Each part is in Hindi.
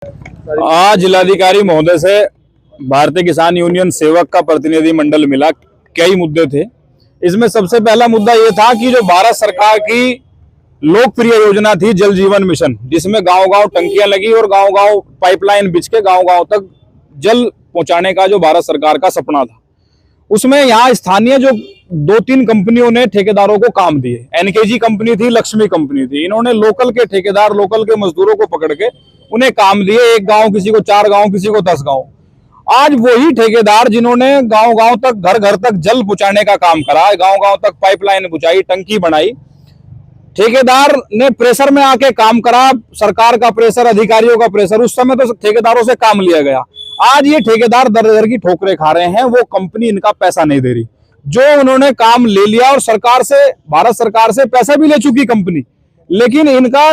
आज जिलाधिकारी महोदय से भारतीय किसान यूनियन सेवक का प्रतिनिधि मंडल मिला। कई मुद्दे थे। इसमें सबसे पहला मुद्दा ये था कि जो भारत सरकार की लोकप्रिय योजना थी जल जीवन मिशन, जिसमें गांव-गांव टंकियां लगी और गांव-गांव पाइपलाइन बिछ के गांव-गांव तक जल पहुंचाने का जो भारत सरकार का सपना था, उसमें यहाँ स्थानीय जो 2-3 कंपनियों ने ठेकेदारों को काम दिए। एनकेजी कंपनी थी, लक्ष्मी कंपनी थी। इन्होंने लोकल के ठेकेदार, लोकल के मजदूरों को पकड़ के उन्हें काम दिए। एक गांव किसी को 4 गांव, किसी को 10 गांव। आज वही ठेकेदार जिन्होंने गांव-गांव तक, घर-घर तक जल पहुंचाने का काम करा, गांव-गांव तक पाइपलाइन बुझाई, टंकी बनाई, ठेकेदार ने प्रेशर में आके काम करा। सरकार का प्रेशर, अधिकारियों का प्रेशर, उस समय तो ठेकेदारों से काम लिया गया। आज ये ठेकेदार दर-दर की ठोकरें खा रहे हैं। वो कंपनी इनका पैसा नहीं दे रही। जो उन्होंने काम ले लिया और सरकार से, भारत सरकार से पैसा भी ले चुकी कंपनी, लेकिन इनका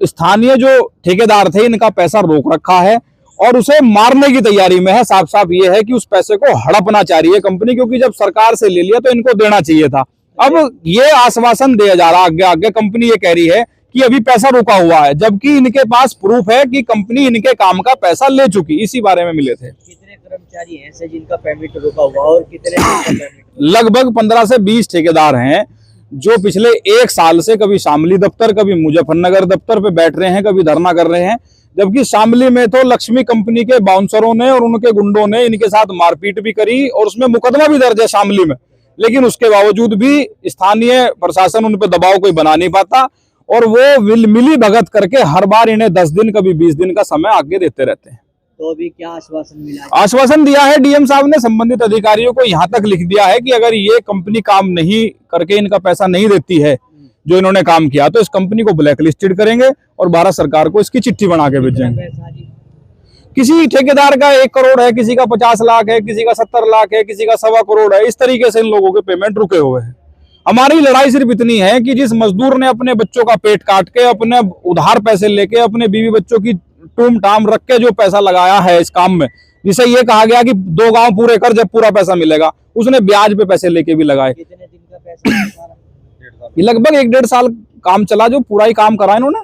स्थानीय जो ठेकेदार थे, इनका पैसा रोक रखा है और उसे मारने की तैयारी में है। साफ साफ ये है कि उस पैसे को हड़पना चाह रही है कंपनी, क्योंकि जब सरकार से ले लिया तो इनको देना चाहिए था। अब ये आश्वासन दिया जा रहा आगे आगे, कंपनी ये कह रही है कि अभी पैसा रुका हुआ है, जबकि इनके पास प्रूफ है कि कंपनी इनके काम का पैसा ले चुकी। इसी बारे में मिले थे। कितने कर्मचारी हैं ऐसे जिनका पेमेंट रुका हुआ और कितने? लगभग 15 से 20 ठेकेदार हैं जो पिछले 1 साल से कभी शामली दफ्तर, कभी मुजफ्फरनगर दफ्तर पे बैठ रहे हैं, कभी धरना कर रहे हैं। जबकि शामली में तो लक्ष्मी कंपनी के बाउंसरों ने और उनके गुंडों ने इनके साथ मारपीट भी करी और उसमें मुकदमा भी दर्ज है शामली में। लेकिन उसके बावजूद भी स्थानीय प्रशासन उन पर दबाव कोई बना नहीं पाता और वो मिली भगत करके हर बार इन्हें 10 दिन, कभी 20 दिन का समय आगे देते रहते हैं। तो अभी क्या आश्वासन मिला? आश्वासन दिया है डीएम साहब ने, संबंधित अधिकारियों को यहाँ तक लिख दिया है कि अगर ये कंपनी काम नहीं करके इनका पैसा नहीं देती है जो इन्होंने काम किया, तो इस कंपनी को ब्लैकलिस्टेड करेंगे और भारत सरकार को इसकी चिट्ठी बना के भेजेंगे। किसी ठेकेदार का 1 करोड़ है, किसी का 50 लाख है, किसी का 70 लाख है, किसी का 1.25 करोड़ है। इस तरीके से इन लोगों के पेमेंट रुके हुए हैं। हमारी लड़ाई सिर्फ इतनी है कि जिस मजदूर ने अपने बच्चों का पेट काट के, अपने उधार पैसे लेके, अपने बीवी बच्चों की टूम टाम रख के जो पैसा लगाया है इस काम में, जिसे ये कहा गया कि 2 गांव पूरे कर जब पूरा पैसा मिलेगा, उसने ब्याज पे पैसे लेके भी लगाए। कितने दिन का पैसा? ये लगभग 1-1.5 साल काम चला, जो पूरा ही काम करा इन्होंने।